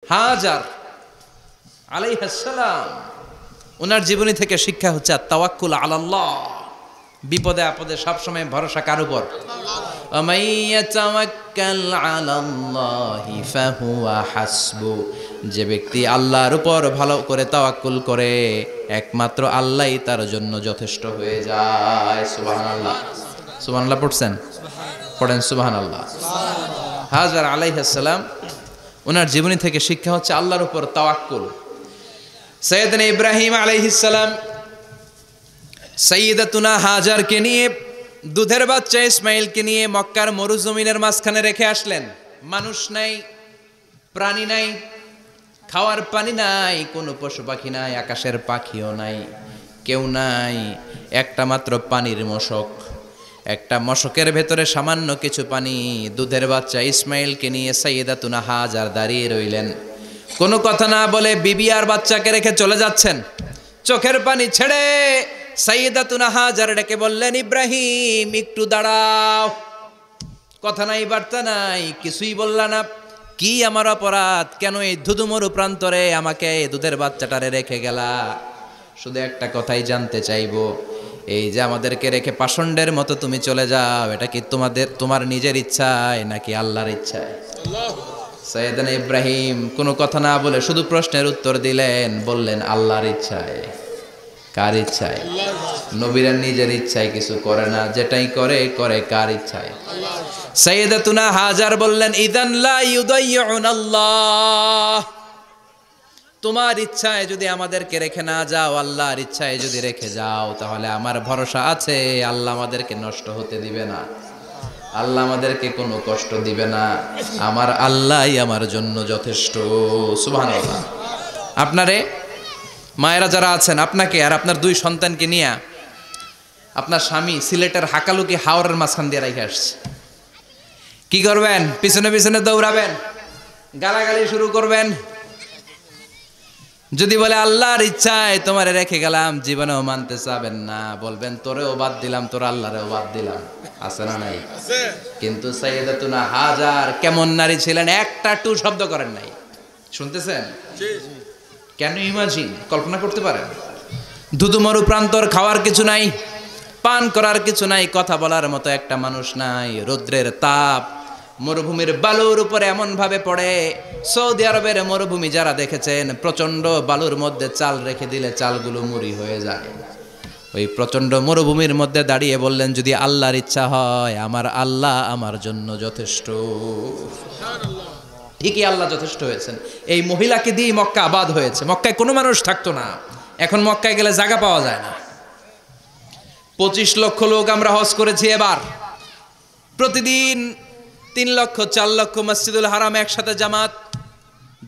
হাজার আলাইহিস সালাম ওনার জীবনী থেকে শিক্ষা হচ্ছে তাওয়াক্কুল আলাল্লাহ। বিপদে আপদে সবসময় ভরসা কার উপর? আমাইয়াতাওয়াক্কাল আলাল্লাহি ফাহুয়া হাসবু। যে ব্যক্তি আল্লাহর উপর ভালো করে তাওয়াক্কুল করে একমাত্র আল্লাহই তার জন্য যথেষ্ট হয়ে যায়। সুবহানাল্লাহ। সুবহানাল্লাহ পড়ছেন? পড়েন সুবহানাল্লাহ। হাজার আলাইহিস সালাম ওনার জীবনী থেকে শিক্ষা হচ্ছে আল্লাহর উপর তাওয়াক্কুল। সাইয়েদনা ইব্রাহিম আলাইহিস সালাম সাইয়্যিদাতুনা হাজারকে নিয়ে দুধের বাচ্চা ইসমাইলকে নিয়ে মক্কার মরুজমিনের মাঝখানে রেখে আসলেন। মানুষ নাই, প্রাণী নাই, খাওয়ার পানি নাই, কোনো পশু পাখি নাই, আকাশের পাখিও নাই, কেউ নাই, একটা মাত্র পানির মশক। একটা মশকের ভেতরে সামান্য কিছু পানি। দুধের বাচ্চা ইসমাইলকে নিয়ে সাইয়্যিদাতুনা হাজার দাঁড়িয়ে রইলেন। কোনো কথা না বলে বিবি আর বাচ্চাকে রেখে চলে যাচ্ছেন। চোখের পানি ছেড়ে সাইয়্যিদাতুনা হাজার ডেকে বললেন, ইব্রাহিম একটু দাঁড়াও। কথা নাই, বার্তা নাই, কিছুই বললা না। কি আমার অপরাধ? কেন এই ধুধুমরু প্রান্তরে আমাকে দুধের বাচ্চাটারে রেখে গেলা? শুধু একটা কথাই জানতে চাইবো, এই যে আমাদেরকে রেখে পাষণ্ডের মতো তুমি চলে যাও, এটা কি তোমার নিজের ইচ্ছায় নাকি আল্লাহর ইচ্ছায়? সাইয়েদনা ইব্রাহিম কোনো কথা না বলে শুধু প্রশ্নের উত্তর দিলেন, বললেন আল্লাহর ইচ্ছায়। কার ইচ্ছায়? নবীরা নিজের ইচ্ছায় কিছু করে না, যেটাই করে করে কার ইচ্ছায়? সাইয়্যিদাতুনা হাজার বললেন, ইযান লা ইউদাইয়ুনাল্লাহ। তোমার ইচ্ছায় যদি আমাদেরকে রেখে না যাও, আল্লাহর ইচ্ছায় যদি রেখে যাও, তাহলে আমার ভরসা আছে আল্লাহ আমাদেরকে নষ্ট হতে দিবে না, আল্লাহ আমাদেরকে কোনো কষ্ট দিবে না। আমার আল্লাহই আমার জন্য যথেষ্ট। সুবহানাল্লাহ। আপনারে মায়েরা যারা আছেন, আপনাকে আর আপনার দুই সন্তানকে নিয়ে আপনার স্বামী সিলেটের হাকালুকি হাওরের মাঝখান দিয়ে রেখে আসছে। কি করবেন? পিছনে পিছনে দৌড়াবেন, গালাগালি শুরু করবেন। যদি বলে আল্লাহর ইচ্ছায় তোমারে রেখে গেলাম, জীবনেও মানতে চাবেন না, বলবেন তোরেও বাদ দিলাম, তোর আল্লাহরেও বাদ দিলাম। আছে না নাই? কিন্তু সাইয়্যিদাতুনা হাজার কেমন নারী ছিলেন, একটা টু শব্দ করেন নাই। শুনতেছেন? কেন ইমাজিন, কল্পনা করতে পারেন? ধুধুমরু প্রান্তর, খাওয়ার কিছু নাই, পান করার কিছু নাই, কথা বলার মতো একটা মানুষ নাই, রৌদ্রের তাপ, মরুভূমির বালুর উপরে এমন ভাবে পড়ে। সৌদি আরবের মরুভূমি যারা দেখেছেন, প্রচন্ড বালুর মধ্যে চাল রেখে দিলে চালগুলো মুড়ি হয়ে যায়। ওই প্রচন্ড মরুভূমির মধ্যে দাঁড়িয়ে বললেন, যদি আল্লাহর ইচ্ছা হয় আমার আল্লাহ আমার জন্য যথেষ্ট। ঠিকই আল্লাহ যথেষ্ট হয়েছেন। এই মহিলাকে দিয়ে মক্কা আবাদ হয়েছে। মক্কায় কোনো মানুষ থাকতো না, এখন মক্কায় গেলে জায়গা পাওয়া যায় না। 25 লক্ষ লোক আমরা হজ করেছি এবার। প্রতিদিন 3 লক্ষ 4 লক্ষ মসজিদুল হারাম একসাথে জামাত।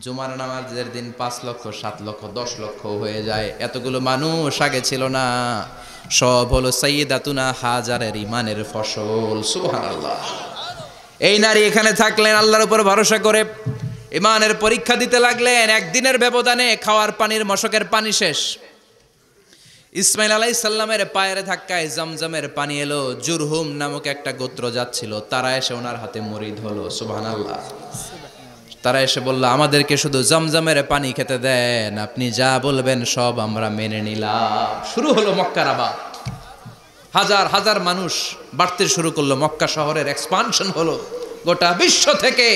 জুমার নামাজের দিন 5 লক্ষ 7 লক্ষ 10 লক্ষ হয়ে যায়। এতগুলো মানুষ আগে ছিল না। সব হলো সাইয়্যিদাতুনা হাজারের ইমানের ফসল। সুবহানাল্লাহ। এই নারী এখানে থাকলেন আল্লাহর উপর ভরসা করে, ইমানের পরীক্ষা দিতে লাগলেন। একদিনের ব্যবধানে খাওয়ার পানির মশকের পানি শেষ। ইসমাইল আলাইহিস সালামের পায়ের ধাক্কায় জমজমের পানি এলো। জুরহুম নামক একটা গোত্র যাচ্ছিল, তারা এসে ওনার হাতে মুরিদ হলো। সুবহানাল্লাহ। তারা এসে বলল, আমাদেরকে শুধু জমজমের পানি খেতে দেন, আপনি যা বলবেন সব আমরা মেনে নিলাম। শুরু হলো মক্কার আবাদ। হাজার হাজার মানুষ বাড়তে শুরু করলো, মক্কা শহরের এক্সপানশন হলো। গোটা বিশ্ব থেকে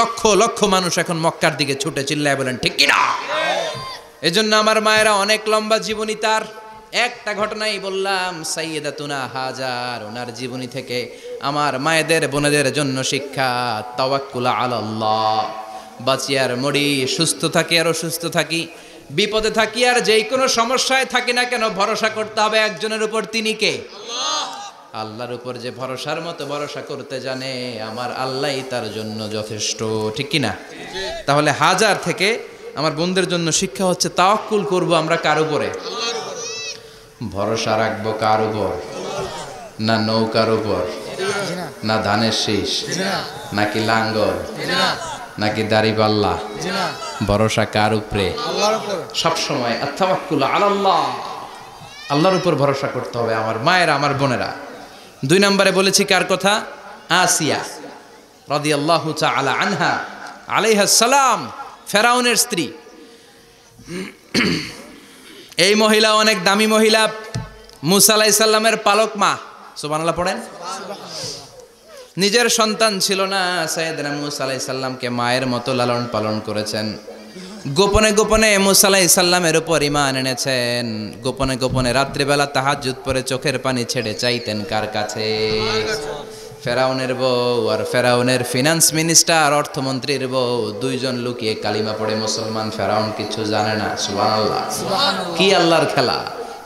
লক্ষ লক্ষ মানুষ এখন মক্কার দিকে ছুটে চিল্লায় বলেন ঠিক কিনা? এজন্য আমার মায়েরা অনেক লম্বা জীবনী, তার একটা ঘটনাই বললাম। সাইয়্যিদাতুনা হাজার, ওনার জীবনী থেকে আমার মায়েদের বোনেদের জন্য শিক্ষা, তাওয়াক্কুল আলাল্লাহ। বাঁচি আর মরি, সুস্থ থাকি আর অসুস্থ থাকি, বিপদে থাকি আর যেই কোনো সমস্যায় থাকি না কেন, ভরসা করতে হবে একজনের উপর। তিনি কে? আল্লাহর উপর যে ভরসার মতো ভরসা করতে জানে, আমার আল্লাহই তার জন্য যথেষ্ট। ঠিক কিনা? তাহলে হাজার থেকে আমার বোনদের জন্য শিক্ষা হচ্ছে, তাওয়াক্কুল করব আমরা কার উপরে? ভরসা রাখবো কার উপর? না নৌকার উপর, না ধানের শীষ, নাকি লাঙ্গল, নাকি দাড়িপাল্লা? ভরসা কার উপরে? সব সময় আত-তাওয়াক্কুল আলাল্লাহ, আল্লাহর উপর ভরসা করতে হবে আমার মায়েরা, আমার বোনেরা। 2 নম্বরে বলেছি কার কথা? আসিয়া রাদিয়াল্লাহু তাআলা আনহা আলাইহিস সালাম ফেরাউনের স্ত্রী। এই মহিলা অনেক দামি মহিলা, মুসা আলাইহিস সালামের পালক মা। সুবহানাল্লাহ পড়েন। নিজের সন্তান ছিল না, সাইয়েদনা মুসা আলাইহিস সালামকে মায়ের মতো লালন পালন করেছেন। গোপনে গোপনে মুসা আলাইহিস সালামের উপর ঈমান এনেছেন। গোপনে গোপনে রাত্রিবেলা তাহাজ্জুদ পড়ে চোখের পানি ছেড়ে চাইতেন কার কাছে? ফেরাউনের বউ আর ফেরাউনের ফিনান্স মিনিস্টার, অর্থমন্ত্রীর বউ, দুইজন লুকিয়ে কালিমা পড়ে মুসলমান। ফেরাউন কিছু জানে না। সুবহানাল্লাহ। কি আল্লাহর খেলা!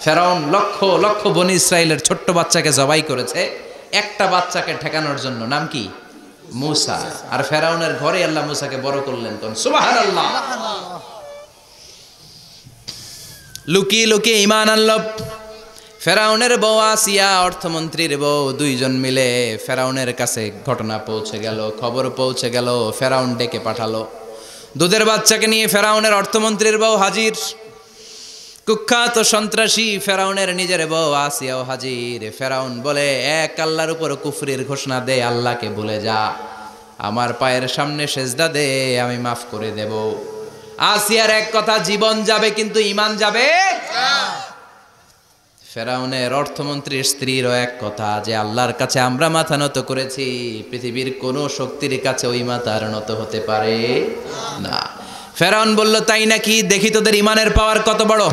ফেরাউন লক্ষ লক্ষ বনি ইসরাইলের ছোট্ট বাচ্চাকে জবাই করেছে একটা বাচ্চাকে ঠেকানোর জন্য। নাম কি? মুসা। আর ফেরাউনের ঘরে আল্লাহ মুসাকে বড় করলেন। কোন সুবহানাল্লাহ! লুকিয়ে লুকিয়ে ঈমান আনলো। ফেরাউনের বউ আসিয়া, অর্থমন্ত্রীর বউ, দুইজন মিলে ফেরাউনের কাছে ঘটনা পৌঁছে গেল, খবর পৌঁছে গেল। ফেরাউন ডেকে পাঠালো। দুধের বাচ্চাকে নিয়ে ফেরাউনের অর্থমন্ত্রীর বউ হাজির। কুখ্যাত সন্ত্রাসী ফেরাউনের নিজের বউ আসিয়াও হাজির। ফেরাউন বলে, এক আল্লাহর উপর কুফরির ঘোষণা দে, আল্লাহকে ভুলে যা, আমার পায়ের সামনে সেজদা দে, আমি মাফ করে দেব। আসিয়ার এক কথা, জীবন যাবে কিন্তু ঈমান যাবে না। ফেরাউনের অর্থমন্ত্রীর স্ত্রীরও এক কথা, যে আল্লাহর কাছে আমরা মাথা নত করেছি, পৃথিবীর কোনো শক্তির কাছে ওই মাথার নত হতে পারে না। ফেরাউন বলল, তাই নাকি? দেখি তোদের ঈমানের পাওয়ার কত বড়।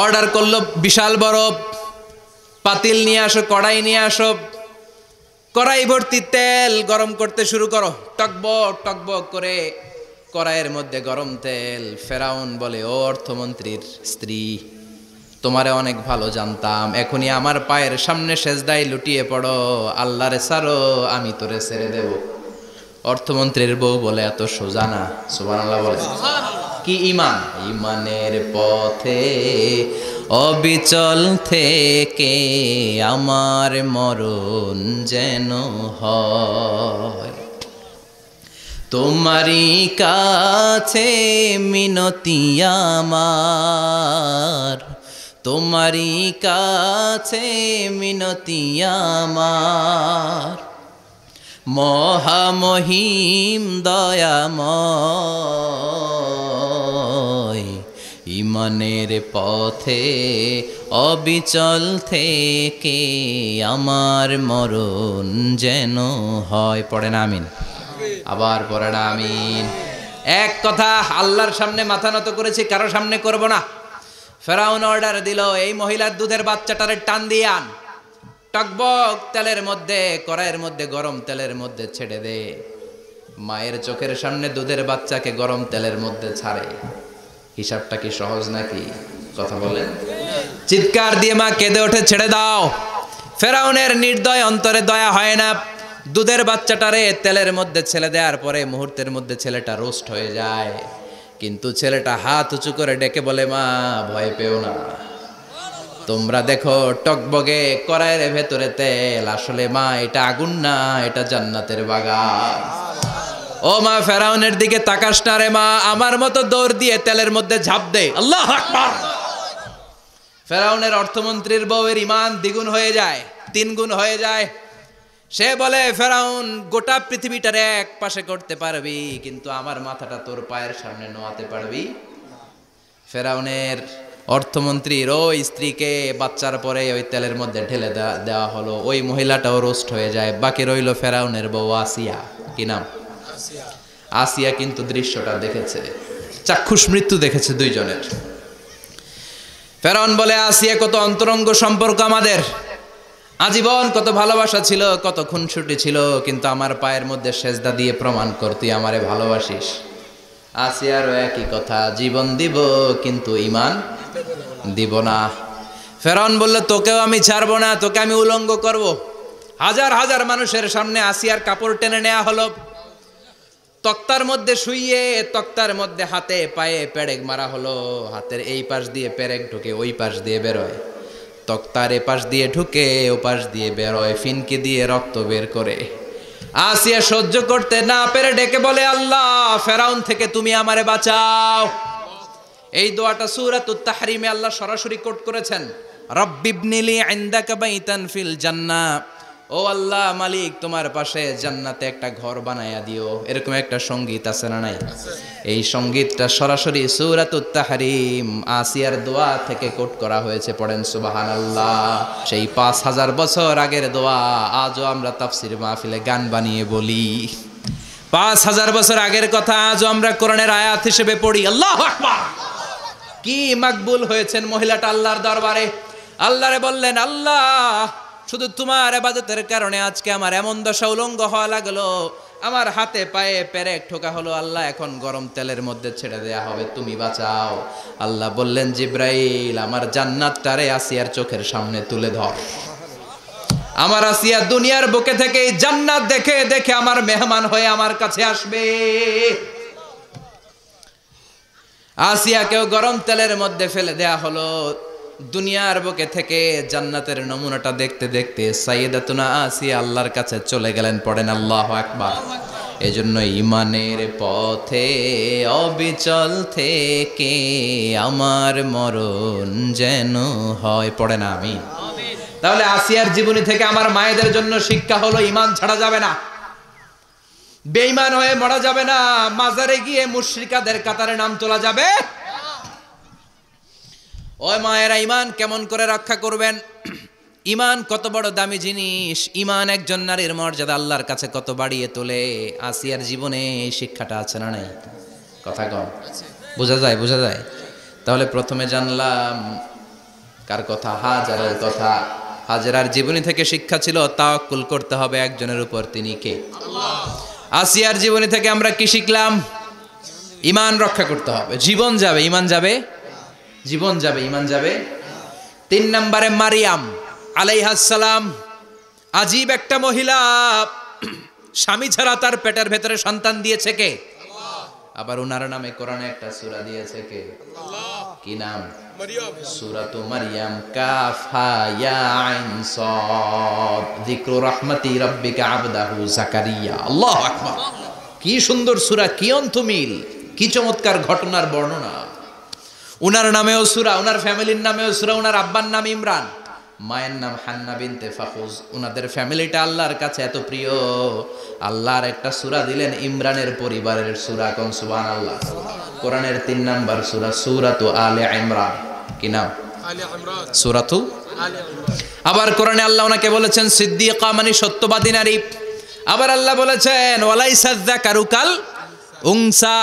অর্ডার করলো, বিশাল বড় পাতিল নিয়ে আসো, কড়াই নিয়ে আসো, কড়াই ভর্তি তেল গরম করতে শুরু করো। টকবক টকবক করে কড়াইয়ের মধ্যে গরম তেল। ফেরাউন বলে, ও অর্থমন্ত্রীর স্ত্রী, তোমারে অনেক ভালো জানতাম, এখনই আমার পায়ের সামনে সেজদায় লুটিয়ে পড়ো, আল্লাহরে ছাড়ো, আমি তোরে ছেড়ে দেব। অর্থমন্ত্রীর বউ বলে, এত সোজা না। সুবহানাল্লাহ বলে। কি ঈমান? ঈমানের পথে অবিচল থেকে আমার মরণ যেন হয়, তোমারই কাছে মিনতি আমার, তোমারই কাছে মিনতি আমার, মহামহিম দয়াময়, ঈমানের পথে অবিচল থেকে আমার মরণ যেন হয়। পড়েন আমিন। আবার পড়েন আমিন। এক কথা, আল্লাহর সামনে মাথা নত করেছি, কারো সামনে করব না। ফেরাউন অর্ডার দিল, এই মহিলার দুধের বাচ্চাটারে টান দিয়ে আন, টকবক তেলের মধ্যে, কড়াইয়ের মধ্যে গরম তেলের মধ্যে ছেড়ে দে। মায়ের চোখের সামনে দুধের বাচ্চাকে গরম তেলের মধ্যে ছাড়ে। হিসাবটা কি সহজ নাকি? কথা বলেন। চিৎকার দিয়ে মা কেঁদে ওঠে, ছেড়ে দাও। ফেরাউনের নির্দয় অন্তরে দয়া হয় না। দুধের বাচ্চাটারে তেলের মধ্যে ছেড়ে দেওয়ার পরে মুহূর্তের মধ্যে ছেলেটা রোস্ট হয়ে যায়। কিন্তু ছেলেটা হাত উঁচু করে ডেকে বলে, মা ভয় পেও না, তোমরা দেখো টকবগে কড়াইয়ের ভেতরে তেল, আসলে মা এটা আগুন না, এটা জান্নাতের বাগান। ও মা, ফেরাউনের দিকে তাকাস না রে মা, আমার মতো দৌড় দিয়ে তেলের মধ্যে ঝাঁপ দে। আল্লাহু আকবার। ফেরাউনের অর্থমন্ত্রীর বউয়ের ঈমান দ্বিগুণ হয়ে যায়, 3 গুণ হয়ে যায়। সে বলে, ফেরাউন, গোটা পৃথিবীটারে এক পাশে করতে পারবি, কিন্তু আমার মাথাটা তোর পায়ের সামনে নোয়াতে পারবি? ফেরাউনের অর্থমন্ত্রীর ওই স্ত্রীকে বাচ্চার পরে ওই তেলের মধ্যে ঢেলে দেওয়া হলো। ওই মহিলাটাও রোস্ট হয়ে যায়। বাকি রইল ফেরাউনের বউ আসিয়া। কি নাম? আসিয়া। কিন্তু দৃশ্যটা দেখেছে, চাক্ষুষ মৃত্যু দেখেছে দুইজনের। ফেরাউন বলে, আসিয়া, কত অন্তরঙ্গ সম্পর্ক আমাদের, আজীবন কত ভালোবাসা ছিল, কত খুনসুটি ছিল, কিন্তু আমার পায়ের মধ্যে সেজদা দিয়ে প্রমাণ কর তুই আমারে ভালোবাসিস। আসিয়ারও একই কথা, জীবন দিব কিন্তু ঈমান দিব না। ফেরাউন বলল, তোকেও আমি ছাড়বো না, তোকে আমি উলঙ্গ করব। হাজার হাজার মানুষের সামনে আসিয়ার কাপড় টেনে নেওয়া হলো। তক্তার মধ্যে শুইয়ে, তক্তার মধ্যে হাতে পায়ে পেরেক মারা হলো। হাতের এই পাশ দিয়ে পেরেক ঢুকে, ওই পাশ দিয়ে বেরোয়। তক্তার এ পাশ দিয়ে ঢুকে, ও পাশ দিয়ে বেরোয়, ফিনকি দিয়ে রক্ত বের করে। আসিয়া সহ্য করতে না পেরে ডেকে বলে, আল্লাহ, ফেরাউন থেকে তুমি আমারে বাঁচাও। এই দোয়াটা সূরাতুত তাহরিমে আল্লাহ সরাসরি কোট করেছেন, রব্বিবনিলি ইনদাকা বাইতান ফিল জান্নাহ ও আল্লাহ মালিক, তোমার পাশে জান্নাতে একটা ঘর বানায়া দিও। এরকম একটা সঙ্গীত আছে না নাই? এই সঙ্গীতটা সরাসরি সূরাতুত তাহরিম আসিয়ার দোয়া থেকে কোট করা হয়েছে। পড়েন সুবহানাল্লাহ। সেই 5000 বছর আগের দোয়া আজও আমরা তাফসীর মাহফিলে গান বানিয়ে বলি। 5000 বছর আগের কথা আজও আমরা কোরআনের আয়াত হিসেবে পড়ি। আল্লাহু আকবার। কি মাকবুল হয়েছেন মহিলাটা আল্লাহর দরবারে। আল্লাহরে বললেন, আল্লাহ শুধু তোমার ইবাদতের কারণে আজকে আমার এমন দশা উলঙ্গ হওয়া লাগলো, আমার হাতে পায়ে পেরেক ঠোকা হলো। আল্লাহ এখন গরম তেলের মধ্যে ছেড়ে দেয়া হবে, তুমি বাঁচাও। আল্লাহ বললেন, জিব্রাইল আমার জান্নাতটারে আসিয়ার চোখের সামনে তুলে ধর। আমার আসিয়া দুনিয়ার বুকে থেকে জান্নাত দেখে দেখে আমার মেহমান হয়ে আমার কাছে আসবে। আসিয়াকেও গরম তেলের মধ্যে ফেলে দেয়া হলো। দুনিয়ার বুকে থেকে জান্নাতের নমুনাটা দেখতে দেখতে সাইয়েদাতুনা আসিয়া আল্লাহর কাছে চলে গেলেন। পড়েন আল্লাহু আকবার। এজন্য ইমানের পথে অবিচল থেকে আমার মরণ যেন হয়। পড়েন আমিন। তাহলে আসিয়ার জীবনী থেকে আমার মায়েদের জন্য শিক্ষা হলো, ঈমান ছাড়া যাবে না, বেঈমান হয়ে মরা যাবে না, মাজারে গিয়ে মুশরিকাদের কাতারে নাম তোলা যাবে। ওই মায়েরা ঈমান কেমন করে রক্ষা করবেন? ঈমান কত বড় দামি জিনিস। ঈমান একজন নারীর মর্যাদা আল্লাহর কাছে কত বাড়িয়ে তোলে। আসিয়ার জীবনে এই শিক্ষাটা আছে না নাই? কথা কম বোঝা যায়? বোঝা যায়? তাহলে প্রথমে জানলাম কার কথা? হাজারের কথা। হাজেরার জীবনী থেকে শিক্ষা ছিল তাওয়াক্কুল করতে হবে একজনের উপর, তিনি কে? আল্লাহ। আসিয়ার জীবনী থেকে আমরা কি শিখলাম? ঈমান রক্ষা করতে হবে। জীবন যাবে, ঈমান যাবে, জীবন যাবে, ঈমান যাবে। 3 নম্বরে মারিয়াম আলাইহাস সালাম, আজীব একটা মহিলা। স্বামী ছাড়া তার পেটের ভেতরে সন্তান দিয়েছে কে? আল্লাহ। আবার ওনার নামে কোরআনে একটা সূরা দিয়েছে কে? আল্লাহ। কি নাম? মারিয়াম। সূরাতু মারিয়াম। কাফ হা ইয়া আইন সাদ। যিকরু রাহমাতি রাব্বিকা আবদাহু জাকারিয়া। আল্লাহু আকবার। কি সুন্দর সূরা, কি অন্তমিল, কি চমৎকার ঘটনার বর্ণনা। উনার নামেও সূরা, উনার ফ্যামিলির নামেও সূরা। উনার আব্বার নাম ইমরান, মায়ের নাম হান্না বিনতে ফাখুজ। উনাদের ফ্যামিলিটা আল্লাহর কাছে এত প্রিয়, আল্লাহর একটা সূরা দিলেন ইমরানের পরিবারের সূরা। কোন সুবহানাল্লাহ। কোরআনের 3 নাম্বার সূরা, সূরাতু আলে ইমরান। কি নাম? আলে ইমরান, সূরাতু আলে ইমরান। আবার কোরআনে আল্লাহ ওনাকে বলেছেন সিদ্দিকা, মানে সত্যবাদী নারী। আবার আল্লাহ বলেছেন ওয়ালাইসা যাকারু কাল উনসা,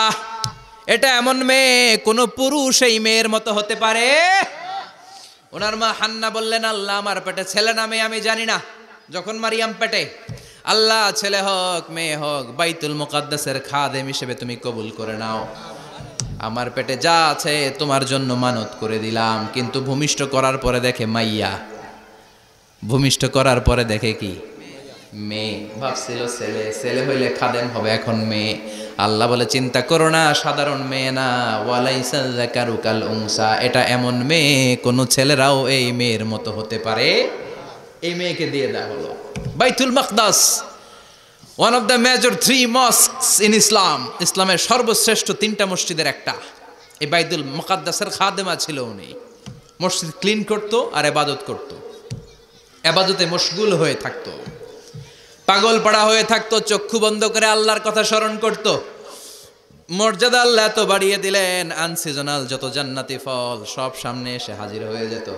এটা এমন মেয়ে কোন পুরুষ এই মেয়ের মতো হতে পারে? ওনার মা হান্না বললেন, আল্লাহ আমার পেটে ছেলে না মেয়ে আমি জানি না। যখন মারিয়াম পেটে, আল্লাহ ছেলে হোক মেয়ে হোক বাইতুল মুকাদ্দাসের খাদেম হিসেবে তুমি কবুল করে নাও। আমার পেটে যা আছে তোমার জন্য মানত করে দিলাম। কিন্তু ভূমিষ্ঠ করার পরে দেখে মাইয়া, ভূমিষ্ঠ করার পরে দেখে কি? মেয়ে। ভাবছিল ছেলে, ছেলে হইলে খাদেম হবে, এখন মেয়ে। আল্লাহ বলে চিন্তা করো না, সাধারণ মেয়ে না। ওয়ালাইসা যাকারু কাল উনসা, এটা এমন মেয়ে কোন ছেলেরাও এই মেয়ের মতো হতে পারে। এই মেয়েকে দিয়ে দেওয়া হলো Baitul Maqdas, one of the major 3 mosques in Islam. ইসলামের সর্বশ্রেষ্ঠ 3টা মসজিদের একটা। এই বাইতুল মুকাদ্দাসের খাদেমা ছিল উনি। মসজিদ ক্লিন করতো আর ইবাদত করতো, ইবাদতে মশগুল হয়ে থাকতো, পাগল পাড়া হয়ে থাকতো, চক্ষু বন্ধ করে আল্লাহর কথা স্মরণ করত। মর্যাদা আল্লাহ এত বাড়িয়ে দিলেন, আনসিজনাল যত জান্নাতি ফল সব সামনে এসে হাজির হয়ে যেত।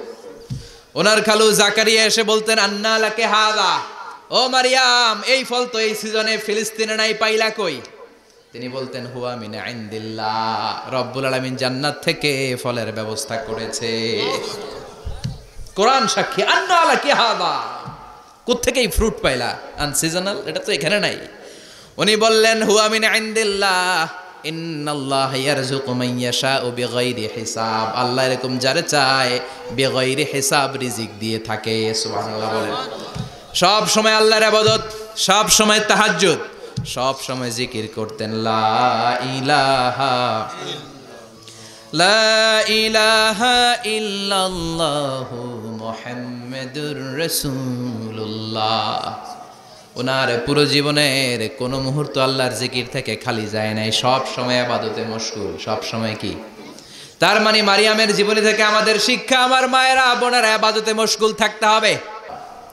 ওনার খালু জাকারিয়া এসে বলতেন, আন্না লাকে হাযা, ও মারিয়াম এই ফল তো এই সিজনে ফিলিস্তিনে নাই, পাইলা কই? তিনি বলতেন হুয়া মিন ইনদিল্লাহ, রব্বুল আলামিন জান্নাত থেকে ফলের ব্যবস্থা করেছে। কোরআন সাক্ষী, আন্না লাকে হাযা, কোত্থেকে এই ফ্রুট পাইলা? আনসিজনাল, এটা তো এখানে নাই। উনি বললেন হুয়া মিন ইনদিল্লাহ, ইন্নাল্লাহ ইয়ারযুকু মান ইয়াশাউ বিগাইরি হিসাব। আল্লাহ এরকম যারে চায় বিগাইরি হিসাব রিজিক দিয়ে থাকে। সুবহানাল্লাহ বলেন। সব সময় আল্লাহর ইবাদত, সব সময় তাহাজ্জুদ, সব সময় জিকির করতেন লা ইলাহা লা ইলাহা ইল্লাল্লাহু মুহাম্মাদুর রাসূলুল্লাহ। ওনার পুরো জীবনের কোন মুহূর্ত আল্লাহর জিকির থেকে খালি যায় নাই, সব সময় ইবাদতে মশগুল, সব সময় কি? তার মানে মারিয়ামের জীবনী থেকে আমাদের শিক্ষা, আমার মায়েরা বোনেরা ইবাদতে মশগুল থাকতে হবে।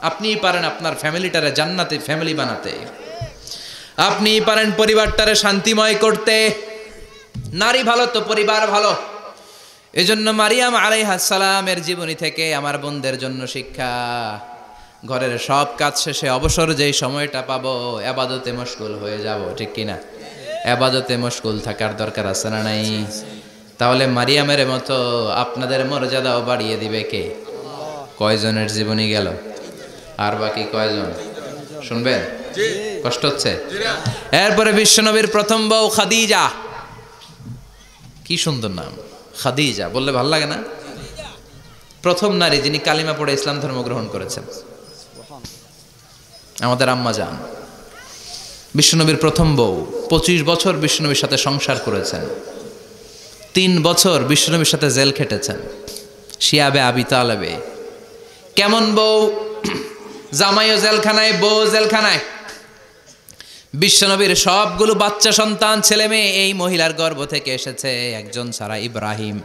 আপনিই পারেন আপনার ফ্যামিলিটারে জান্নাতে ফ্যামিলি বানাতে, আপনিই পারেন পরিবারটারে শান্তিময় করতে। নারী ভালো তো পরিবার ভালো। এজন্য মারিয়াম আলাইহিস সালামের জীবনী থেকে আমার বোনদের জন্য শিক্ষা, ঘরের সব কাজ শেষে অবসর যেই সময়টা পাবো ইবাদতে মশগুল হয়ে যাব, ঠিক কিনা? ইবাদতে মশগুল থাকার দরকার আছে না নাই? তাহলে মারিয়ামের মতো আপনাদের মর্যাদাও বাড়িয়ে দিবে কে? কয়জনের জীবনী গেল, আর বাকি কয়জন শুনবেন? কষ্ট হচ্ছে? এরপরে বিশ্বনবীর প্রথম বউ খাদিজা, কি সুন্দর নাম খাদিজা, বললে ভালো লাগে না? প্রথম নারী যিনি কালিমা পড়ে ইসলাম ধর্ম গ্রহণ করেছেন, আমাদের আম্মা জান। বিশ্বনবীর প্রথম বউ, 25 বছর বিশ্বনবীর সাথে সংসার করেছেন, 3 বছর বিশ্বনবীর সাথে জেল খেটেছেন, শিয়াবে আবি তালেবে। কেমন বউ? জামাইও জেলখানায়, বউ জেলখানায়। বিশ্বনবীর সবগুলো বাচ্চা সন্তান ছেলে মেয়ে এই মহিলার গর্ভ থেকে এসেছে, একজন ছাড়া, ইব্রাহিম।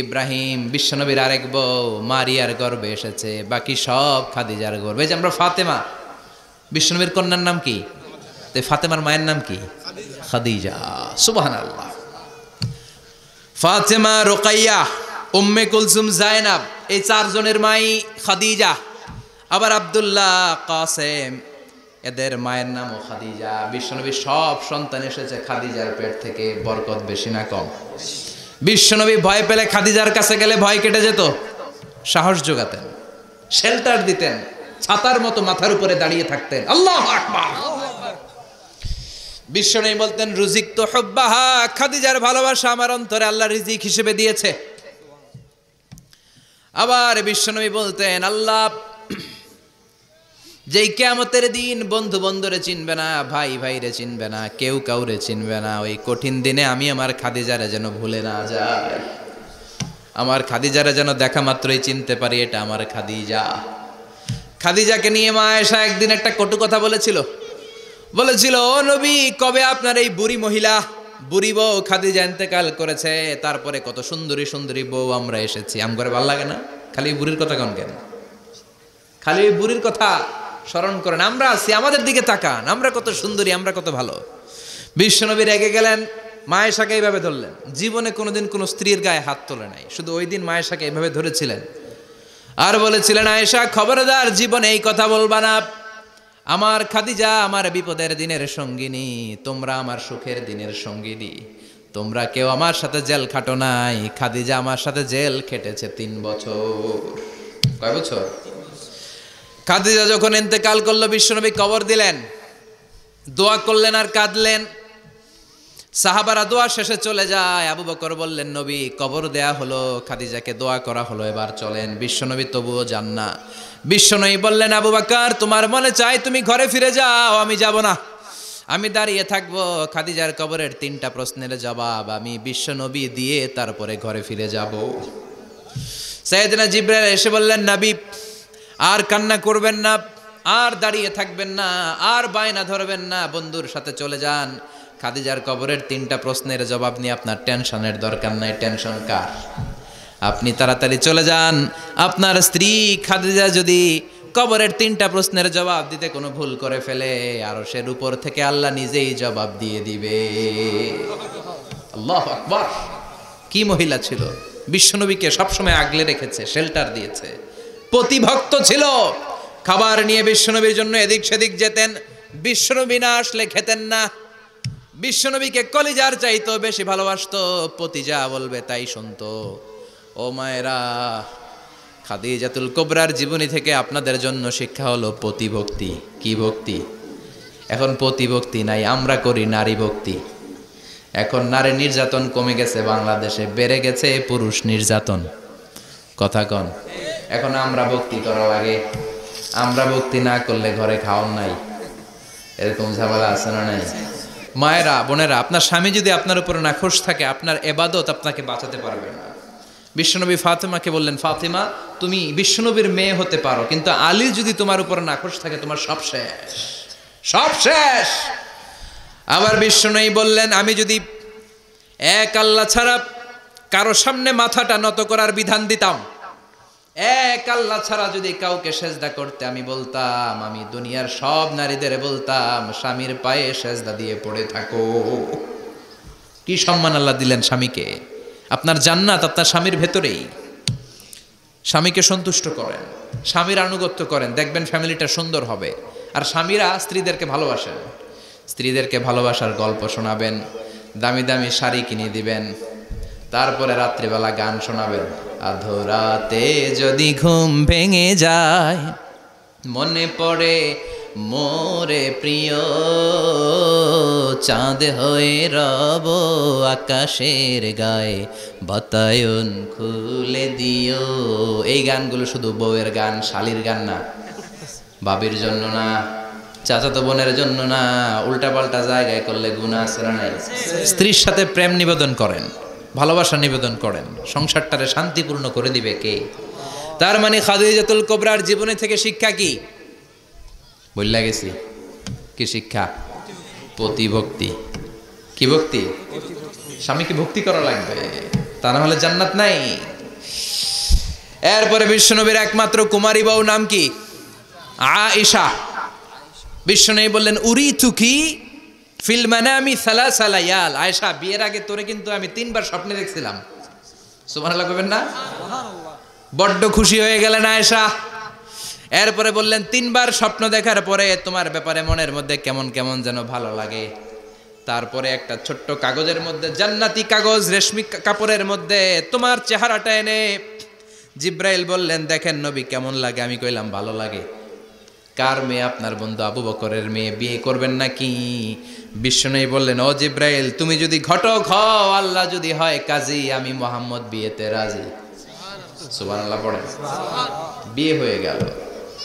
ইব্রাহিম বিশ্বনবীর আরেক বউ মারিয়ার গর্ভে এসেছে, বাকি সব খাদিজার গর্ভে। যে আমরা ফাতেমা, বিশ্বনবীর কন্যার নাম কি? ফাতেমার মায়ের নাম কি? খাদিজা। সুবহানাল্লাহ। ফাতেমা, রুকাইয়া, উম্মে কুলসুম, জায়নাব, এই 4 জনের মাই খাদিজা। আবার আব্দুল্লাহ, কাসেম, এদের মায়ের নামও খাদিজা। বিশ্বনবীর সব সন্তান এসেছে খাদিজার পেট থেকে। বরকত বেশি না কম? বিশ্বনবী ভয় পেলে খাদিজার কাছে গেলে ভয় কেটে যেত, সাহস যোগাতেন, শেল্টার দিতেন, ছাতার মতো মাথার উপরে দাঁড়িয়ে থাকতেন। আল্লাহু আকবার। বিশ্বনবী বলতেন রুজিক তো হুব্বাহা, খাদিজার ভালোবাসা আমার অন্তরে আল্লাহ রিজিক হিসেবে দিয়েছে। আবার বিশ্বনবী বলতেন আল্লাহ যেই কিয়ামতের দিন বন্ধু বন্ধুরে চিনবে না, ভাই ভাইরে চিনবে না, কেউ কাউরে চিনবে না, ওই কঠিন দিনে আমি আমার খাদিজারে যেন ভুলে না যাই, আমার খাদিজারে যেন দেখা মাত্রই চিনতে পারি এটা আমার খাদিজা। খাদিজাকে নিয়ে মা আয়েশা একদিন একটা কটু কথা বলেছিল। ও নবী, কবে আপনার এই বুড়ি মহিলা, বুড়ি বউ খাদিজা ইন্তেকাল করেছে, তারপরে কত সুন্দরী সুন্দরী বউ আমরা এসেছি, আম করে ভালো লাগে না? খালি বুড়ির কথা কেন? খালি ওই বুড়ির কথা স্মরণ করেন, আমরা আছি, আমাদের দিকে তাকান, আমরা কত সুন্দরী, আমরা কত ভালো। বিশ্বনবী রেগে গেলেন, মা আয়েশাকে এইভাবে ধরলেন। জীবনে কোনোদিন কোনো স্ত্রীর গায়ে হাত তোলে নাই, শুধু ওই দিন মা আয়েশাকে এইভাবে ধরেছিলেন আর বলেছিলেন, আয়েশা খবরদার জীবনে এই কথা বলবা না, আমার খাদিজা আমার বিপদের দিনের সঙ্গিনী, তোমরা আমার সুখের দিনের সঙ্গিনী, তোমরা কেউ আমার সাথে জেল খাটো নাই, খাদিজা আমার সাথে জেল খেটেছে 3 বছর। কয় বছর? খাদিজা যখন ইন্তেকাল করলো, বিশ্বনবী কবর দিলেন, দোয়া করলেন আর কাঁদলেন। সাহাবারা দোয়া শেষে চলে যায়। আবু বকর বললেন, নবী কবর দেয়া হলো, খাদিজাকে দোয়া করা হলো, এবার চলেন। বিশ্বনবী তবুও যান না। বিশ্বনবী বললেন, আবু বকর তোমার মনে চাই তুমি ঘরে ফিরে যাও, আমি যাব না, আমি দাঁড়িয়ে থাকবো। খাদিজার কবরের 3টা প্রশ্নের জবাব আমি বিশ্বনবী দিয়ে তারপরে ঘরে ফিরে যাব। সাইয়েদনা জিবরাইল এসে বললেন, নবী আর কান্না করবেন না, আর দাঁড়িয়ে থাকবেন না, আর বায়না ধরবেন না, বন্ধুর সাথে চলে যান। খাদিজার কবরের 3টা প্রশ্নের জবাব নিয়ে আপনার টেনশনের দরকার নাই। টেনশন কার? আপনি তাড়াতাড়ি চলে যান। আপনার স্ত্রী খাদিজা যদি কবরের 3টা প্রশ্নের জবাব দিতে কোনো ভুল করে ফেলে, আরশের উপর থেকে আল্লাহ নিজেই জবাব দিয়ে দিবে। আল্লাহু আকবার। কি মহিলা ছিল! বিশ্বনবীকে সবসময় আগলে রেখেছে, শেল্টার দিয়েছে, প্রতিভক্ত ছিল। খাবার নিয়ে বিশ্বনবীর জন্য এদিক সেদিক যেতেন, বিশ্বনবী না আসলে খেতেন না। বিশ্বনবীকে কলিজার চাইতো বেশি ভালোবাসতো, পতি যা বলবে তাই শুনতো। ও মায়েরা, খাদিজাতুল কুবরার জীবনী থেকে আপনাদের জন্য শিক্ষা হলো পতিভক্তি। কি ভক্তি? এখন পতিভক্তি নাই, আমরা করি নারী ভক্তি। এখন নারী নির্যাতন কমে গেছে বাংলাদেশে, বেড়ে গেছে পুরুষ নির্যাতন। কথা কন। এখন আমরা ভক্তি করা লাগে, আমরা ভক্তি না করলে ঘরে খাওয়ান নাই, এরকম ঝামেলা আছে না নাই? মায়েরা, বোনেরা, আপনার স্বামী যদি আপনার উপরে নাখোশ থাকে, আপনার ইবাদত আপনাকে বাঁচাতে পারবে না। বিশ্বনবী ফাতেমাকে বললেন, ফাতেমা তুমি বিশ্বনবীর মেয়ে হতে পারো, কিন্তু আলী যদি তোমার উপরে নাখোশ থাকে তোমার সব শেষ, সব শেষ। আবার বিশ্বনবী বললেন, আমি যদি এক আল্লাহ ছাড়া কারো সামনে মাথাটা নত করার বিধান দিতাম, এক আল্লাহ ছাড়া যদি কাউকে সেজদা করতে আমি বলতাম, আমি দুনিয়ার সব নারীদের বলতাম স্বামীর পায়ে সেজদা দিয়ে পড়ে থাকো। কি সম্মান আল্লাহ দিলেন স্বামীকে। আপনার জান্নাত আপনার স্বামীর ভেতরেই। স্বামীকে সন্তুষ্ট করেন, স্বামীর আনুগত্য করেন, দেখবেন ফ্যামিলিটা সুন্দর হবে। আর স্বামীরা স্ত্রীদেরকে ভালোবাসেন, স্ত্রীদেরকে ভালোবাসার গল্প শোনাবেন, দামি দামি শাড়ি কিনে দিবেন, তারপরে রাত্রিবেলা গান শোনাবেন। আধরাতে যদি ঘুম ভেঙে যায়, মনে পড়ে মোরে প্রিয়, চাঁদ হয়ে রব আকাশের গায়ে, বাতায়ন খুলে দিও। এই গানগুলো শুধু বউয়ের গান, শালীর গান না, বাবির জন্য না, চাচাতো বোনের জন্য না। উল্টাপাল্টা জায়গায় করলে গুনাহ আছে না নাই? স্ত্রীর সাথে প্রেম নিবেদন করেন, ভালোবাসা নিবেদন করেন, সংসারটারে শান্তিপূর্ণ করে দিবে কে? তার মানে খাদিজাতুল কুবরার জীবনে থেকে শিক্ষা কি? বললা গেছি কি শিক্ষা? প্রতিভক্তি। কি ভক্তি? স্বামীকে ভক্তি করা লাগবে, তা না হলে জান্নাত নাই। এরপরে বিশ্বনবীর একমাত্র কুমারী বউ নাম কি? আয়েশা। বিশ্বনবী বললেন উরিতুকি ফিল মানামি সালাসা লায়াল। আয়েশা, বিয়ের আগে তোরে কিন্তু আমি 3 বার স্বপ্নে দেখছিলাম। সুবহানাল্লাহ কইবেন না? বড্ড খুশি হয়ে গেলেন আয়েশা। এরপরে বললেন 3 বার স্বপ্ন দেখার পরে তোমার ব্যাপারে মনের মধ্যে কেমন কেমন যেন ভালো লাগে। তারপরে একটা ছোট্ট কাগজের মধ্যে, জান্নাতি কাগজ, রেশমি কাপড়ের মধ্যে তোমার চেহারাটা এনে জিব্রাইল বললেন দেখেন নবী কেমন লাগে। আমি কইলাম ভালো লাগে। কার মেয়ে? আপনার বন্ধু আবু বকরের মেয়ে, বিয়ে করবেন নাকি? বিশ্বনবী বললেন ও জিব্রাইল, তুমি যদি ঘটক হও, আল্লাহ যদি হয় কাজী, আমি মুহাম্মদ বিয়েতে রাজি। সুবহানাল্লাহ পড়েন। বিয়ে হয়ে গেল,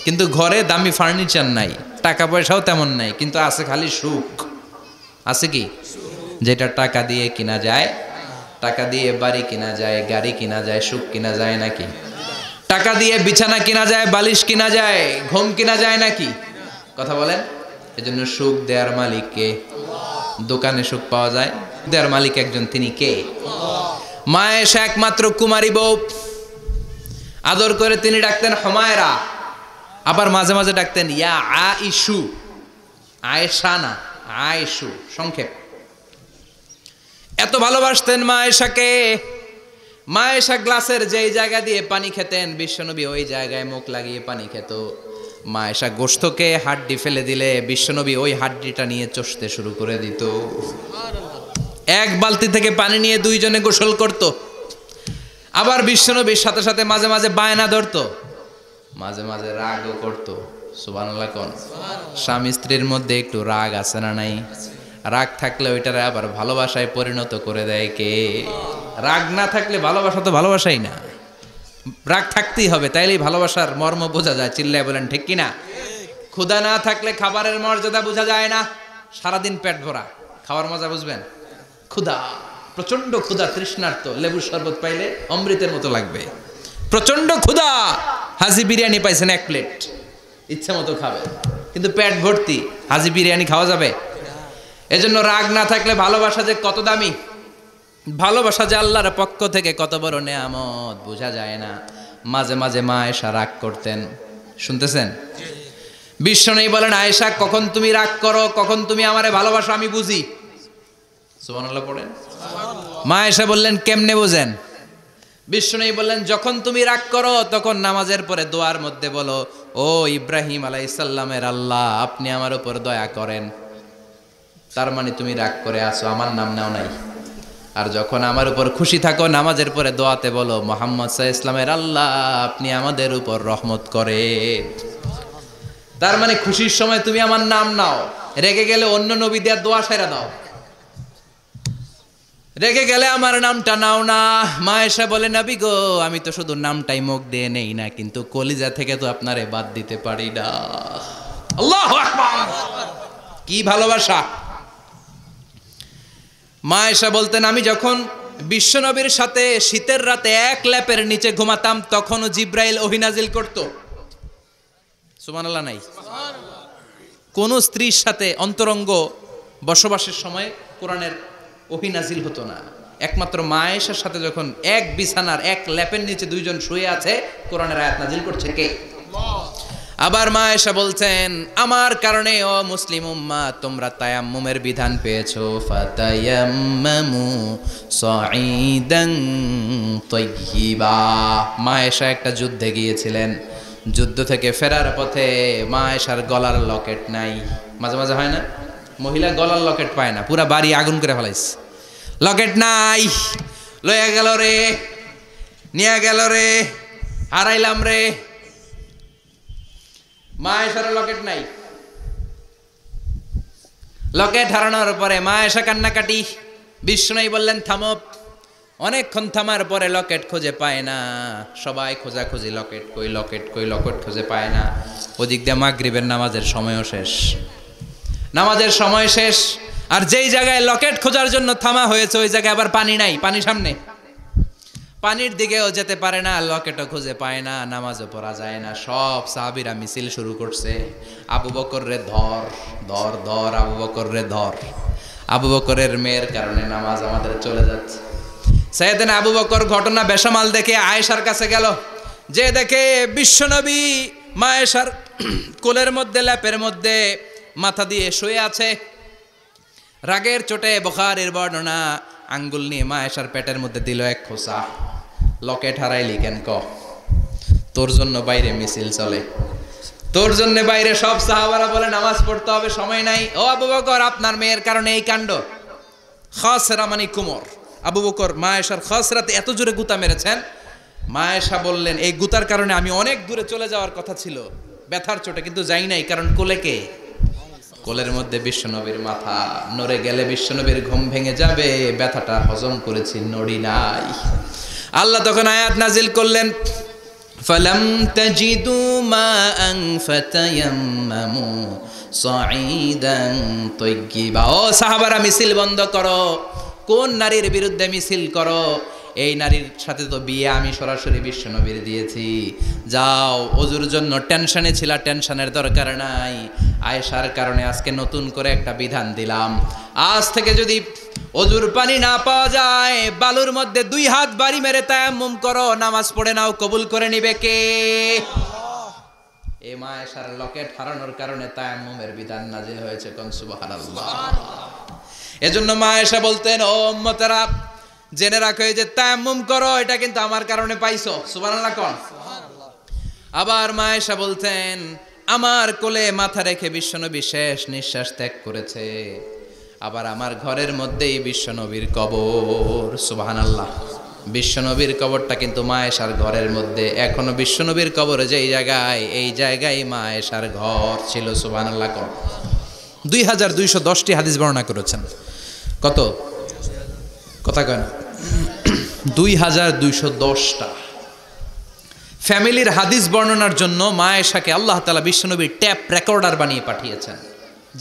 কিন্তু ঘরে দামি ফার্নিচার নাই, টাকা পয়সাও তেমন নাই, কিন্তু আছে খালি সুখ। আছে কি? যেটা টাকা দিয়ে কিনা যায়, টাকা দিয়ে বাড়ি কিনা যায়, গাড়ি কিনা যায়, সুখ কিনা যায় নাকি? টাকা দিয়ে বিছানা কিনা যায়, বালিশ কিনা যায়, ঘুম কিনা যায় নাকি? কথা বলেন। এজন্য সুখ দেয়ার মালিক কে? দোকানে সুখ পাওয়া যায়, দেয়ার মালিক একজন, তিনি কে? মা আয়েশা একমাত্র কুমারী বউ। আদর করে তিনি ডাকতেন হুমায়রা, আবার মাঝে মাঝে ডাকতেন ইয়া আইশু। আয়েশা না, আয়েশু, সংক্ষেপ। এত ভালোবাসতেন মা আয়েশাকে। মা আয়েশা গ্লাসের যেই জায়গা দিয়ে পানি খেতেন, বিশ্বনবী ওই জায়গায় মুখ লাগিয়ে পানি খেত। মা আয়েশা গোশতকে হাড্ডি ফেলে দিলে বিশ্বনবী ওই হাড্ডিটা নিয়ে চষতে শুরু করে দিত। এক বালতি থেকে পানি নিয়ে দুইজনে গোসল করত। আবার বিশ্বনবীর সাথে সাথে মাঝে মাঝে বায়না ধরতো, মাঝে মাঝে রাগও করতো। সুবহানাল্লাহ কোন? স্বামী স্ত্রীর মধ্যে একটু রাগ আছে না নাই? রাগ থাকলে ওইটারে আবার ভালোবাসায় পরিণত করে দেয় কে? রাগ না থাকলে ভালোবাসা তো ভালোবাসাই না। রাগ থাকতেই হবে, তাইলেই ভালোবাসার মর্ম বোঝা যায়। চিল্লায় বলেন ঠিক কিনা? ক্ষুধা না থাকলে খাবারের মর্যাদা বোঝা যায় না। সারাদিন পেট ভরা, খাওয়ার মজা বুঝবেন? ক্ষুধা, প্রচন্ড ক্ষুধা, তৃষ্ণার্ত, লেবুর শরবত পাইলে অমৃতের মতো লাগবে। প্রচন্ড ক্ষুধা, হাজি বিরিয়ানি পাইছেন 1 প্লেট, ইচ্ছা মতো খাবে, কিন্তু পেট ভর্তি, হাজি বিরিয়ানি খাওয়া যাবে? এজন্য রাগ না থাকলে ভালোবাসা যে কত দামি, ভালোবাসা যে আল্লাহর পক্ষ থেকে কত বড় নেয়ামত বোঝা যায় না। মাঝে মাঝে মা আয়েশা রাগ করতেন, শুনতেছেন? বিশ্বনবী বলেন আয়েশা, কখন তুমি রাগ করো, কখন তুমি আমারে ভালোবাসো আমি বুঝি। সুবহানাল্লাহ পড়েন। মা আয়েশা বললেন কেমনে বোঝেন? বিশ্বনবী বললেন যখন তুমি রাগ করো তখন নামাজের পরে দোয়ার মধ্যে বলো, ও ইব্রাহিম আলাইহিস সালামের আল্লাহ, আপনি আমার উপর দয়া করেন। তার মানে তুমি রাগ করে আসো, আমার নাম নাও নাই। আর যখন আমার উপর খুশি থাকো, নামাজের পরে দোয়াতে বলো, মুহাম্মদ সাল্লাল্লাহু আলাইহি ওয়াসাল্লামের আল্লাহ, আপনি আমাদের উপর রহমত করেন। তার মানে খুশির সময় তুমি আমার নাম নাও, রেগে গেলে অন্য নবী দেওয়ার দোয়া সেরা দাও। রেগে গেলে আমার নামটা নাও না। মা আয়েশা বলে নবী গো, আমি তো শুধু নামটাই মুখ দিয়ে নেই না, কিন্তু কলিজা থেকে তো আপনারে বাদ দিতে পারি না। আল্লাহু আকবার! কি ভালোবাসা! মা আয়েশা বলতেন আমি যখন বিশ্বনবীর সাথে শীতের রাতে এক ল্যাপের নিচে ঘুমাতাম, তখনও জিব্রাইল ওহী নাজিল করত। সুবহানাল্লাহ নাই? কোন স্ত্রীর সাথে অন্তরঙ্গ বসবাসের সময় কোরআনের ওহী নাজিল হতো না। একমাত্র মা আয়েশার সাথে যখন এক বিছানার এক ল্যাপের নিচে দুইজন শুয়ে আছে, কোরআনের আয়াত নাজিল করছে কে? আবার মা আয়েশা বলছেন, আমার কারণে ও মুসলিম উম্মাহ তোমরা তায়াম্মুমের বিধান পেয়েছো। ফাতায়াম্মামু সাঈদান তাইয়্যিবা। মা আয়েশা একটা যুদ্ধে গিয়েছিলেন, যুদ্ধ থেকে ফেরার পথে মা আয়েশার গলার লকেট নাই। মাঝে মাঝে হয় না, মহিলা গলার লকেট পায় না, পুরা বাড়ি আগুন করে ফেলাইছে, লকেট নাই, লইয়া গেল রে, নিয়ে গেল রে, হারাইলাম রে। মা আয়েশার লকেট নাই। লকেট হারানোর পরে মা আয়েশা কান্নাকাটি। বিষ্ণু বললেন থামো। অনেকক্ষণ থামার পরে লকেট খুঁজে পায় না, সবাই খোঁজাখুঁজি, লকেট কই, লকেট কই, লকেট খুঁজে পায় না। ওদিক দিয়ে মাগরিবের নামাজের সময়ও শেষ, নামাজের সময় শেষ। আর যেই জায়গায় লকেট খোঁজার জন্য থামা হয়েছে ওই জায়গায় আবার পানি নাই, পানি সামনে, পানির দিকেও যেতে পারে না, লকেটও খুঁজে পায় না, নামাজও পড়া যায় না। সব সাহাবীরা মিছিল শুরু করছে, আবু বকর রে ধর, ধর ধর, আবু বকর রে ধর। আবু বকরের মেয়ের কারণে নামাজ আমাদের চলে যাচ্ছে। সাইয়েদনা আবু বকর ঘটনা বেসামাল দেখে আয়েশার কাছে গেল, যে দেখে বিশ্বনবী মা আয়েশার কোলের মধ্যে, ল্যাপের মধ্যে মাথা দিয়ে শুয়ে আছে। রাগের চোটে বুখারীর বর্ণনা, আঙ্গুল নিয়ে মা আয়েশার পেটের মধ্যে দিল এক খোঁচা। লকেট হারাইলি কেন ক? তোর জন্য বাইরে মিছিল চলে, তোর জন্য বাইরে সব সাহাবারা বলে নামাজ পড়তে হবে, সময় নাই। ও আবু বকর, আপনার মেয়ের কারণে এই কাণ্ড। খাসরা মানে কুমর। আবু বকর মা আয়েশার খাসরাতে এত জোরে গুতা মেরেছেন, মা আয়েশা বললেন এই গুতার কারণে আমি অনেক দূরে চলে যাওয়ার কথা ছিল ব্যথার চোটে, কিন্তু যাই নাই, কারণ কোলে কে? কোলের মধ্যে বিশ্বনবীর মাথা, নড়ে গেলে বিশ্বনবীর ঘুম ভেঙে যাবে, ব্যথাটা হজম করেছি, নড়ি নাই। আল্লাহ তখন আয়াত নাজিল করলেন, ফালাম তাজিদু মাআন ফাতায়াম্মামু সাঈদান তাইয়্যিবা। ও সাহাবারা, মিছিল বন্ধ করো। কোন নারীর বিরুদ্ধে মিছিল করো? এই নারীর সাথে তো বিয়ে আমি সরাসরি বিশ্বনবীর দিয়েছি। যাও, ওজুর জন্য টেনশনে ছিল, টেনশনের দরকার নাই। আয়েশার কারণে আজকে নতুন করে একটা বিধান দিলাম, আজ থেকে যদি ওজুর পানি না পাওয়া যায়, বালুর মধ্যে 2 হাত বাড়ি মেরে তায়াম্মুম করো, নামাজ পড়ে নাও, কবুল করে নিবে কে? এই মা আয়েশার লকেট হারানোর কারণে তায়াম্মুমের বিধান নাজিল হয়েছে। কোন সুবহানাল্লাহ। এজন্য মা আয়েশা বলতেন, ও উম্মতেরা জেনে রাখো, এই যে তায়াম্মুম করো, এটা কিন্তু আমার কারণে পাইছো। সুবহানাল্লাহ কোন। আবার মা আয়েশা বলতেন, আমার কোলে মাথা রেখে বিশ্বনবী শেষ নিঃশ্বাস ত্যাগ করেছে, আবার আমার ঘরের মধ্যেই বিশ্বনবীর কবর। সুবহানাল্লাহ। বিশ্বনবীর কবরটা কিন্তু মা আয়েশার ঘরের মধ্যে, এখনো বিশ্বনবীর কবর যেই জায়গায়, এই জায়গায় মা আয়েশার ঘর ছিল। সুবহানাল্লাহ কোন। 2210টি হাদিস বর্ণনা করেছেন। কত কথা কেন? 2210টা। ফ্যামিলির হাদিস বর্ণনার জন্য মা আয়েশাকে আল্লাহ তাআলা বিশ্বনবীর ট্যাপ রেকর্ডার বানিয়ে পাঠিয়েছেন।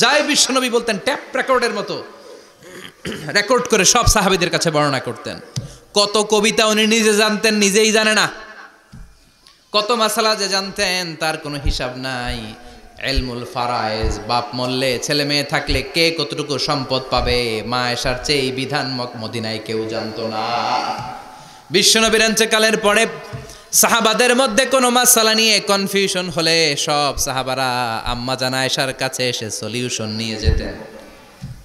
যাই বিশ্বনবী বলতেন, ট্যাপ রেকর্ডের মতো রেকর্ড করে সব সাহাবীদের কাছে বর্ণনা করতেন। কত কবিতা উনি নিজে জানতেন, নিজেই জানে না। কত মাসালা যে জানতেন তার কোনো হিসাব নাই। ইলমুল ফারায়েজ, বাপ মরলে ছেলে মেয়ে থাকলে কে কতটুকু সম্পদ পাবে, মা আয়েশার চেয়ে এই বিধান মদিনায় কেউ জানতো না। বিশ্বনবীর ইন্তেকালের পরে সাহাবাদের মধ্যে কোনো মাসালা নিয়ে কনফিউশন হলে সব সাহাবারা আম্মা জান আয়েশার কাছে এসে সলিউশন নিয়ে যেতেন।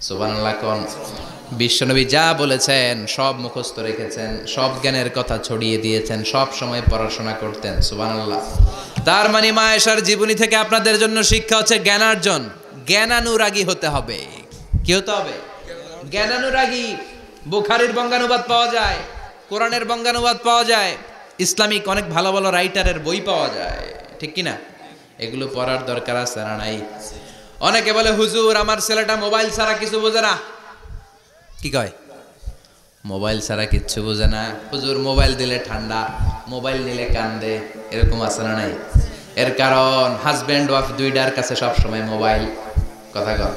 সুবহানাল্লাহ কোন। বিশ্বনবী যা বলেছেন সব মুখস্থ রেখেছেন, সব জ্ঞানের কথা ছড়িয়ে দিয়েছেন, সব সময় পড়াশোনা করতেন। সুবহানাল্লাহ। তার মানে মা আয়েশার জীবনী থেকে আপনাদের জন্য শিক্ষা হচ্ছে জ্ঞানার্জন, জ্ঞানানুরাগী হতে হবে। কি হতে হবে? জ্ঞানানুরাগী। বুখারীর বঙ্গানুবাদ পাওয়া যায়, কোরআনের বঙ্গানুবাদ পাওয়া যায়, ইসলামিক অনেক ভালো ভালো রাইটারের বই পাওয়া যায়, ঠিক কিনা? এগুলো পড়ার দরকার আছে না নাই? অনেকে বলে, হুজুর আমার ছেলেটা মোবাইল ছাড়া কিছু বোঝে না। কি কয়? মোবাইল ছাড়া কিচ্ছু বোঝে না। হুজুর মোবাইল দিলে ঠান্ডা, মোবাইল নিলে কান্দে, এরকম আছে না নাই? এর কারণ হাজব্যান্ড ওয়াইফ দুইটার কাছে সবসময় মোবাইল। কথা কর।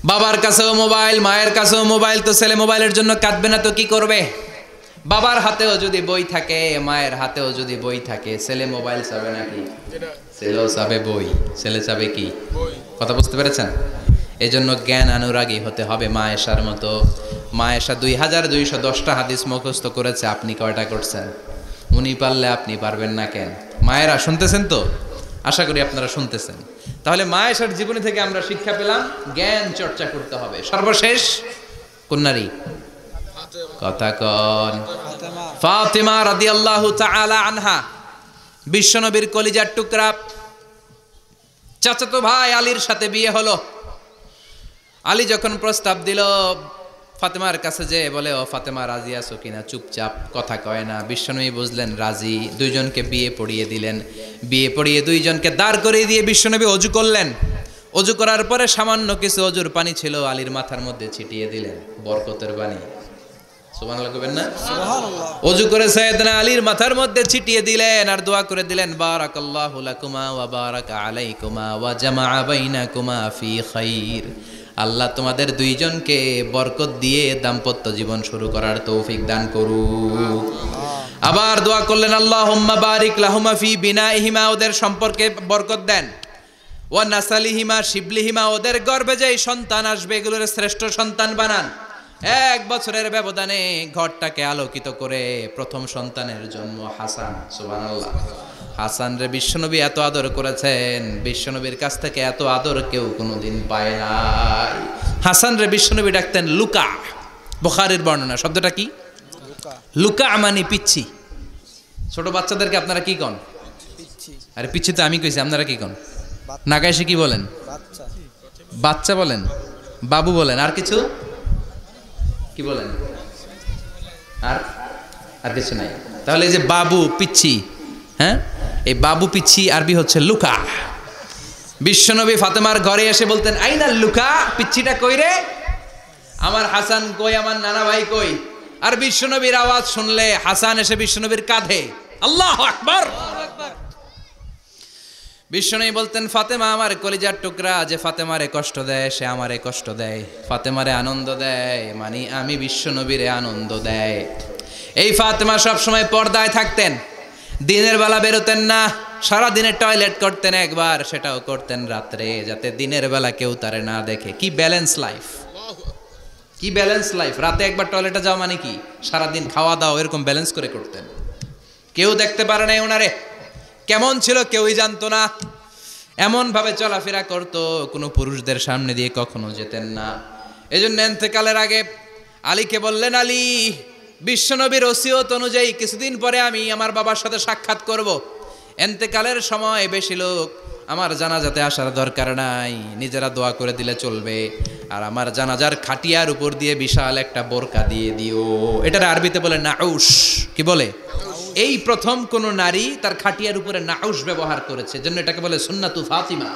বাবার কাছেও মোবাইল, মায়ের কাছেও মোবাইল, তো ছেলে মোবাইলের জন্য কাঁদবে না তো কি করবে? বাবার হাতেও যদি বই থাকে, মায়ের হাতেও যদি বই থাকে, ছেলে মোবাইল চাবে নাকি? ছেলেও চাবে বই, ছেলে চাবে কি? কথা বুঝতে পেরেছেন? এজন্য জ্ঞান অনুরাগী হতে হবে মা আয়েশার মতো। মা আয়েশা 2210টা হাদিস মুখস্থ করেছে, আপনি কয়টা করছেন? উনি পারলে আপনি পারবেন না কেন? মায়েরা শুনতেছেন তো? আশা করি আপনারা শুনতেছেন। তাহলে মা আয়েশার জীবনী থেকে আমরা শিক্ষা পেলাম জ্ঞান চর্চা করতে হবে। সর্বশেষ কোন নারী? কথা কন। ফাতেমা রাদিয়াল্লাহু তাআলা আনহা, বিশ্বনবীর কলিজার টুকরা। চাচাতো ভাই আলীর সাথে বিয়ে হলো। আলী যখন প্রস্তাব দিল ফাতেমার কাছে, যে বলে, ও ফাতেমা রাজি আছো কিনা? চুপচাপ, কথা কয় না। বিশ্বনবী বুঝলেন রাজি, দুইজনকে বিয়ে পড়িয়ে দিলেন। বিয়ে পড়িয়ে দুইজনকে দাঁড় করিয়ে দিয়ে বিশ্বনবী অজু করলেন। অজু করার পরে সামান্য কিছু অজুর পানি ছিল, আলীর মাথার মধ্যে ছিটিয়ে দিলেন, বরকতের পানি। সুবহানাল্লাহ কইবেন না? সুবহানাল্লাহ। অজু করে সাইয়েদনা আলীর মাথার মধ্যে ছিটিয়ে দিলেন আর দোয়া করে দিলেন, বারাকাল্লাহু লাকুমা ওয়া বারাকা আলাইকুমা ওয়া জামাআ বাইনাকুমা ফি খাইর। আল্লাহ তোমাদের দুইজনকে বরকত দিয়ে দাম্পত্য জীবন শুরু করার তৌফিক দান করুক। আবার দোয়া করলেন, আল্লাহুম্মা বারিক লাহুমা ফি বিনাইহিমা, ওদের সম্পর্কে বরকত দেন। ওয়া নাসালিহিমা, শিবলিহিমা, ওদের গর্ভে যেই সন্তান আসবে এগুলোর শ্রেষ্ঠ সন্তান বানান। 1 বছরের ব্যবধানে ঘরটাকে আলোকিত করে প্রথম সন্তানের জন্ম হাসান। সুবহানাল্লাহ। হাসান রে বিশ্বনবী এত আদর করেছেন, বিশ্বনবীর কাছ থেকে এত আদর কেউ কোনোদিন পায় নাই। হাসান রে বিশ্বনবী ডাকতেন লুকা। বুখারীর বর্ণনা। শব্দটা কি? লুকা মানে পিচ্ছি। ছোট বাচ্চাদেরকে আপনারা কি কন? আরে পিচ্ছি তো আমি কইছি, আপনারা কি কন? নাগাইশে কি বলেন? বাচ্চা বলেন, বাবু বলেন, আর কিছু কি বলেন? আর কিছু নাই। তাহলে এই যে বাবু, পিচ্ছি, হ্যাঁ, এই বাবু পিচ্ছি আরবি হচ্ছে লুকা। বিশ্বনবী ফাতেমার ঘরে এসে বলতেন, আইনা লুকা, পিচ্ছিটা কই রে? আমার হাসান কই, আমার নানা ভাই কই? আর বিশ্বনবীর আওয়াজ শুনলে হাসান এসে বিশ্বনবীর কাঁধে। আল্লাহু আকবার। বিশ্বনবী বলতেন, ফাতেমা আমার কলিজার টুকরা, যে ফাতেমারে কষ্ট দেয় সে আমারে কষ্ট দেয়, ফাতেমারে আনন্দ দেয় মানে আমি বিশ্বনবীরে আনন্দ দেয়। এই ফাতেমা সব সময় পর্দায় থাকতেন, দিনের বেলা বেরোতেন না, সারা দিনে টয়লেট করতেন একবার, সেটাও করতেন রাত্রে, যাতে দিনের বেলা কেউ তারে না দেখে। কি ব্যালেন্স লাইফ, কি ব্যালেন্স লাইফ! রাতে একবার টয়লেটে যাওয়া মানে কি সারা দিন খাওয়া দাওয়া এরকম ব্যালেন্স করে করতেন। কেউ দেখতে পারে নাই ওনারে কেমন ছিল, কেউই জানতো না। এমন ভাবে চলাফেরা করতো, কোনো পুরুষদের সামনে দিয়ে কখনো যেতেন না। এজন্য ইন্তেকালের আগে আলীকে বললেন, আলী, বিশ্বনবীর ওসিয়ত অনুযায়ী কিছুদিন পরে আমি আমার বাবার সাথে সাক্ষাৎ করব। ইন্তেকালের সময় বেশি লোক আমার জানাজাতে আসার দরকার নাই, নিজেরা দোয়া করে দিলে চলবে। আর আমার জানাজার খাটিয়ার উপর দিয়ে বিশাল একটা বোরকা দিয়ে দিও। এটার আরবিতে বলে নাউশ। কি বলে? এই প্রথম কোন নারী তার খাটিয়ার উপরে নাউশ ব্যবহার করেছে, জন্য এটাকে বলে সুন্নাতু ফাতিমা,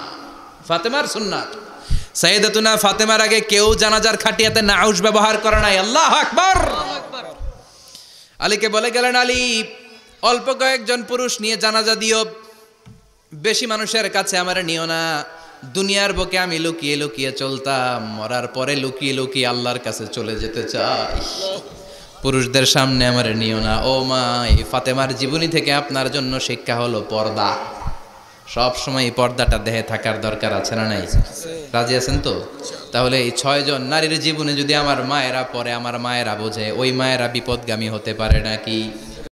ফাতেমার সুন্নাত। সাইয়েদাতুনা ফাতেমার আগে কেউ জানাজার খাটিয়াতে নাউশ ব্যবহার করে নাই। আল্লাহু আকবার। আলীকে বলে গেলেন, আলী, অল্প কয়েকজন পুরুষ নিয়ে জানাজা দিও, বেশি মানুষের কাছে আমার নিও না। দুনিয়ার বুকে আমি লুকিয়ে লুকিয়ে চলতাম, মরার পরে লুকিয়ে লুকিয়ে আল্লাহর কাছে চলে যেতে চাই, পুরুষদের সামনে আমার নিও না। ও মা, এই ফাতেমার জীবনী থেকে আপনার জন্য শিক্ষা হলো পর্দা। সব সময় এই পর্দাটা দেহে থাকার দরকার আছে না নাই? রাজি আছেন তো? তাহলে এই 6 জন নারীর জীবনে যদি আমার মায়েরা পড়ে, আমার মায়েরা বোঝে, ওই মায়েরা বিপদগামী হতে পারে নাকি?